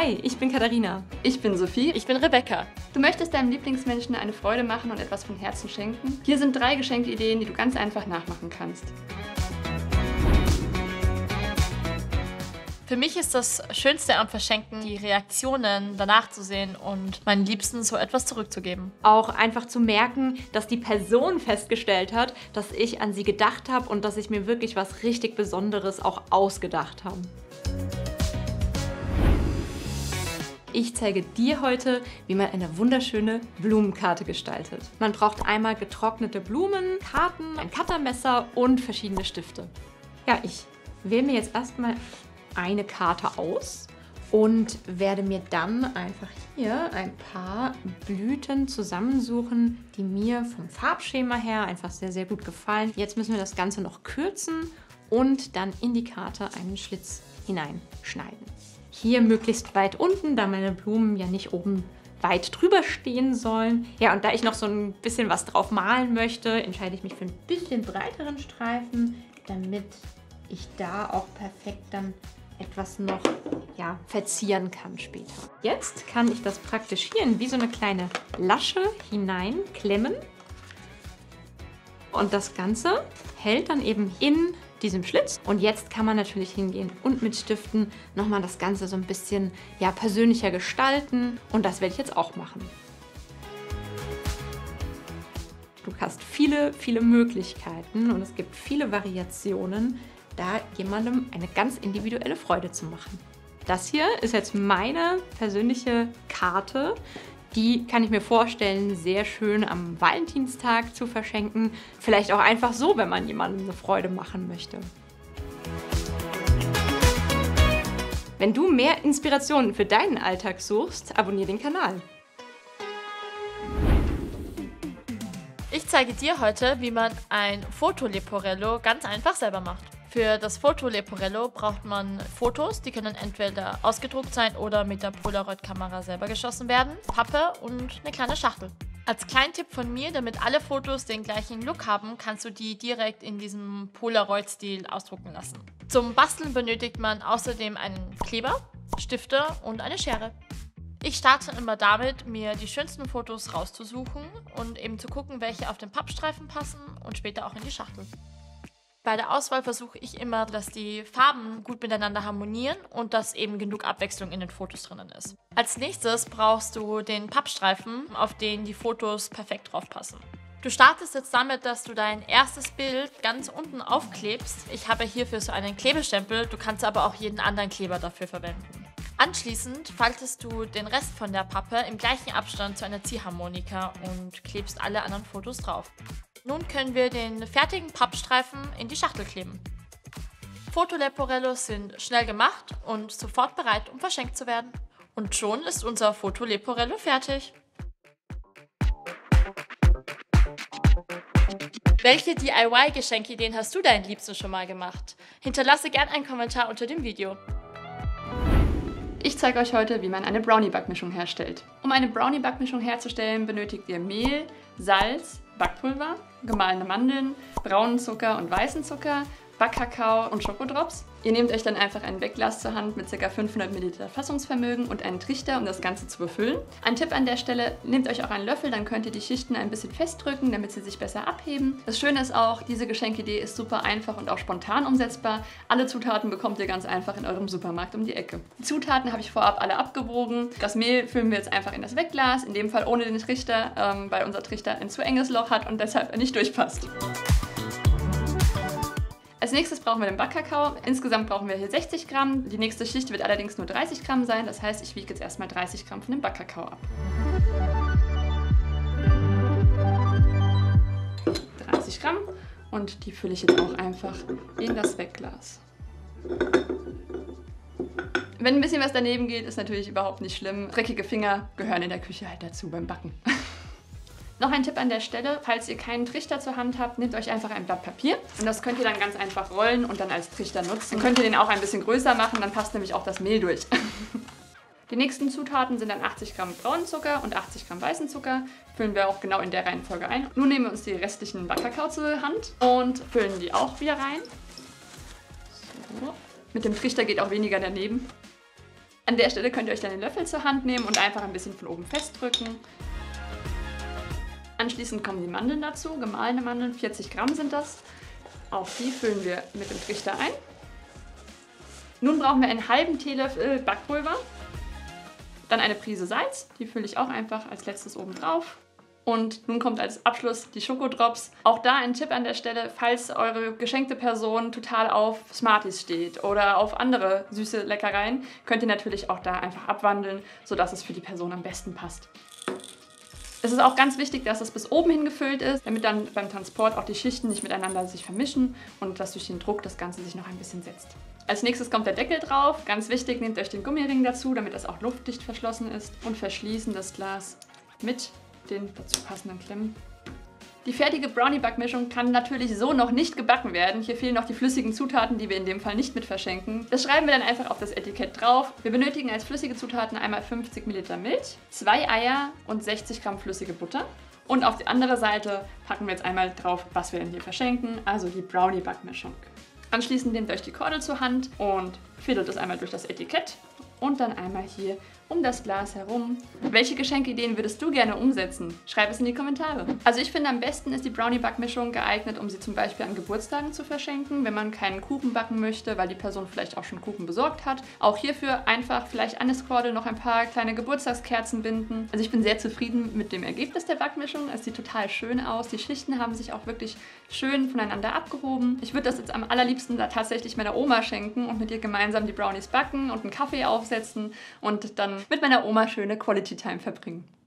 Hi, ich bin Katharina. Ich bin Sophie. Ich bin Rebecca. Du möchtest deinem Lieblingsmenschen eine Freude machen und etwas von Herzen schenken? Hier sind 3 Geschenkideen, die du ganz einfach nachmachen kannst. Für mich ist das Schönste am Verschenken, die Reaktionen danach zu sehen und meinen Liebsten so etwas zurückzugeben. Auch einfach zu merken, dass die Person festgestellt hat, dass ich an sie gedacht habe und dass ich mir wirklich was richtig Besonderes auch ausgedacht habe. Ich zeige dir heute, wie man eine wunderschöne Blumenkarte gestaltet. Man braucht einmal getrocknete Blumen, Karten, ein Cuttermesser und verschiedene Stifte. Ja, ich wähle mir jetzt erstmal eine Karte aus und werde mir dann einfach hier ein paar Blüten zusammensuchen, die mir vom Farbschema her einfach sehr, sehr gut gefallen. Jetzt müssen wir das Ganze noch kürzen und dann in die Karte einen Schlitz hineinschneiden. Hier möglichst weit unten, da meine Blumen ja nicht oben weit drüber stehen sollen. Ja, und da ich noch so ein bisschen was drauf malen möchte, entscheide ich mich für ein bisschen breiteren Streifen, damit ich da auch perfekt dann etwas noch verzieren kann später. Jetzt kann ich das praktisch hier in wie so eine kleine Lasche hineinklemmen. Und das Ganze hält dann eben in diesem Schlitz. Und jetzt kann man natürlich hingehen und mit Stiften nochmal das Ganze so ein bisschen persönlicher gestalten. Und das werde ich jetzt auch machen. Du hast viele, viele Möglichkeiten und es gibt viele Variationen, da jemandem eine ganz individuelle Freude zu machen. Das hier ist jetzt meine persönliche Karte. Die kann ich mir vorstellen, sehr schön am Valentinstag zu verschenken. Vielleicht auch einfach so, wenn man jemandem eine Freude machen möchte. Wenn du mehr Inspirationen für deinen Alltag suchst, abonniere den Kanal. Ich zeige dir heute, wie man ein Fotoleporello ganz einfach selber macht. Für das Fotoleporello braucht man Fotos, die können entweder ausgedruckt sein oder mit der Polaroid-Kamera selber geschossen werden, Pappe und eine kleine Schachtel. Als kleinen Tipp von mir, damit alle Fotos den gleichen Look haben, kannst du die direkt in diesem Polaroid-Stil ausdrucken lassen. Zum Basteln benötigt man außerdem einen Kleber, Stifte und eine Schere. Ich starte immer damit, mir die schönsten Fotos rauszusuchen und eben zu gucken, welche auf den Pappstreifen passen und später auch in die Schachtel. Bei der Auswahl versuche ich immer, dass die Farben gut miteinander harmonieren und dass eben genug Abwechslung in den Fotos drinnen ist. Als nächstes brauchst du den Pappstreifen, auf den die Fotos perfekt drauf passen. Du startest jetzt damit, dass du dein erstes Bild ganz unten aufklebst. Ich habe hierfür so einen Klebestempel, du kannst aber auch jeden anderen Kleber dafür verwenden. Anschließend faltest du den Rest von der Pappe im gleichen Abstand zu einer Ziehharmonika und klebst alle anderen Fotos drauf. Nun können wir den fertigen Pappstreifen in die Schachtel kleben. Fotoleporellos sind schnell gemacht und sofort bereit, um verschenkt zu werden. Und schon ist unser Fotoleporello fertig. Welche DIY-Geschenkideen hast du deinen Liebsten schon mal gemacht? Hinterlasse gerne einen Kommentar unter dem Video. Ich zeige euch heute, wie man eine Brownie-Backmischung herstellt. Um eine Brownie-Backmischung herzustellen, benötigt ihr Mehl, Salz, Backpulver, gemahlene Mandeln, braunen Zucker und weißen Zucker, Backkakao und Schokodrops. Ihr nehmt euch dann einfach ein Backglas zur Hand mit ca. 500 ml Fassungsvermögen und einen Trichter, um das Ganze zu befüllen. Ein Tipp an der Stelle, nehmt euch auch einen Löffel, dann könnt ihr die Schichten ein bisschen festdrücken, damit sie sich besser abheben. Das Schöne ist auch, diese Geschenkidee ist super einfach und auch spontan umsetzbar. Alle Zutaten bekommt ihr ganz einfach in eurem Supermarkt um die Ecke. Die Zutaten habe ich vorab alle abgewogen. Das Mehl füllen wir jetzt einfach in das Wegglas, in dem Fall ohne den Trichter, weil unser Trichter ein zu enges Loch hat und deshalb nicht durchpasst. Als nächstes brauchen wir den Backkakao. Insgesamt brauchen wir hier 60 Gramm. Die nächste Schicht wird allerdings nur 30 Gramm sein. Das heißt, ich wiege jetzt erstmal 30 Gramm von dem Backkakao ab. 30 Gramm und die fülle ich jetzt auch einfach in das Wegglas. Wenn ein bisschen was daneben geht, ist natürlich überhaupt nicht schlimm. Dreckige Finger gehören in der Küche halt dazu beim Backen. Noch ein Tipp an der Stelle, falls ihr keinen Trichter zur Hand habt, nehmt euch einfach ein Blatt Papier und das könnt ihr dann ganz einfach rollen und dann als Trichter nutzen. Dann könnt ihr den auch ein bisschen größer machen, dann passt nämlich auch das Mehl durch. Die nächsten Zutaten sind dann 80 Gramm braunen Zucker und 80 Gramm weißen Zucker. Füllen wir auch genau in der Reihenfolge ein. Nun nehmen wir uns die restlichen Backkakao zur Hand und füllen die auch wieder rein. So. Mit dem Trichter geht auch weniger daneben. An der Stelle könnt ihr euch dann den Löffel zur Hand nehmen und einfach ein bisschen von oben festdrücken. Anschließend kommen die Mandeln dazu, gemahlene Mandeln, 40 Gramm sind das. Auch die füllen wir mit dem Trichter ein. Nun brauchen wir einen halben Teelöffel Backpulver. Dann eine Prise Salz, die fülle ich auch einfach als letztes oben drauf. Und nun kommt als Abschluss die Schokodrops. Auch da ein Tipp an der Stelle, falls eure geschenkte Person total auf Smarties steht oder auf andere süße Leckereien, könnt ihr natürlich auch da einfach abwandeln, sodass es für die Person am besten passt. Es ist auch ganz wichtig, dass es bis oben hin gefüllt ist, damit dann beim Transport auch die Schichten nicht miteinander sich vermischen und dass durch den Druck das Ganze sich noch ein bisschen setzt. Als nächstes kommt der Deckel drauf. Ganz wichtig, nehmt euch den Gummiring dazu, damit das auch luftdicht verschlossen ist und verschließen das Glas mit den dazu passenden Klemmen. Die fertige Brownie-Backmischung kann natürlich so noch nicht gebacken werden. Hier fehlen noch die flüssigen Zutaten, die wir in dem Fall nicht mit verschenken. Das schreiben wir dann einfach auf das Etikett drauf. Wir benötigen als flüssige Zutaten einmal 50 ml Milch, 2 Eier und 60 Gramm flüssige Butter. Und auf die andere Seite packen wir jetzt einmal drauf, was wir denn hier verschenken, also die Brownie-Backmischung. Anschließend nehmt euch die Kordel zur Hand und fädelt es einmal durch das Etikett und dann einmal hier um das Glas herum. Welche Geschenkideen würdest du gerne umsetzen? Schreib es in die Kommentare. Also ich finde, am besten ist die Brownie-Backmischung geeignet, um sie zum Beispiel an Geburtstagen zu verschenken, wenn man keinen Kuchen backen möchte, weil die Person vielleicht auch schon Kuchen besorgt hat. Auch hierfür einfach vielleicht an das Kordel noch ein paar kleine Geburtstagskerzen binden. Also ich bin sehr zufrieden mit dem Ergebnis der Backmischung. Es sieht total schön aus. Die Schichten haben sich auch wirklich schön voneinander abgehoben. Ich würde das jetzt am allerliebsten da tatsächlich meiner Oma schenken und mit ihr gemeinsam die Brownies backen und einen Kaffee aufsetzen und dann mit meiner Oma schöne Quality Time verbringen.